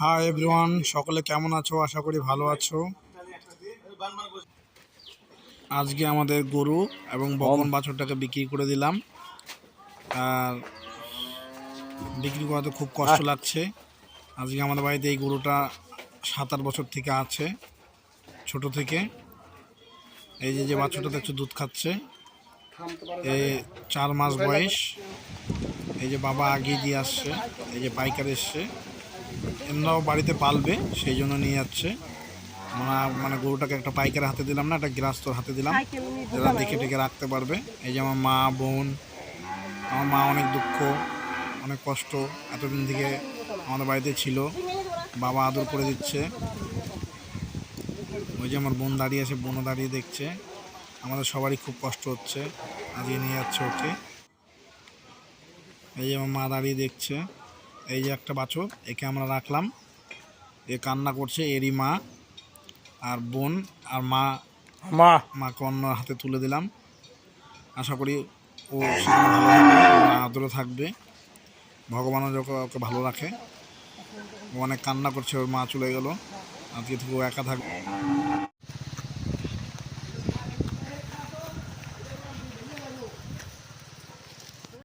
Hi everyone, সকলে কেমন আছো? আশা করি ভালো আছো। আজকে আমাদের গরু এবং বকন বাছুরটাকে বিক্রি করে দিলাম। আর বিক্রি করাতে খুব কষ্ট লাগছে। আজকে আমাদের বাড়িতে এই গরুটা 7-8 বছর থেকে আছে, ছোট থেকে। এই যে বাছুরটা দেখছো দুধ খাচ্ছে, এই 4 মাস বয়স। এই যে বাবা আগিয়ে দিয়ে আসছে, এই যে পাইকার এসছে, এমরাও বাড়িতে পালবে সেই জন্য নিয়ে যাচ্ছে। মানে গরুটাকে একটা পাইকারের হাতে দিলাম না, একটা গৃহস্থর হাতে দিলাম, যারা দেখে টেকে রাখতে পারবে। এই যে আমার মা, বোন, আমার মা অনেক দুঃখ, অনেক কষ্ট, এতদিন থেকে আমাদের বাড়িতে ছিল, বাবা আদর করে দিচ্ছে। ওই যে আমার বোন দাঁড়িয়ে আছে, বোনও দাঁড়িয়ে দেখছে। আমাদের সবারই খুব কষ্ট হচ্ছে, আজকে নিয়ে যাচ্ছে ওকে। এই যে আমার মা দাঁড়িয়ে দেখছে। এই যে একটা বাছুর, একে আমরা রাখলাম, এ কান্না করছে, এরই মা। আর বোন আর মাকে অন্য হাতে তুলে দিলাম। আশা করি ও সেখানে ভালো থাকবে, আদরে থাকবে, ভগবানও যখন ওকে ভালো রাখে। ও অনেক কান্না করছে, ওর মা চলে গেল, আজকে থেকে ও একা থাকবে।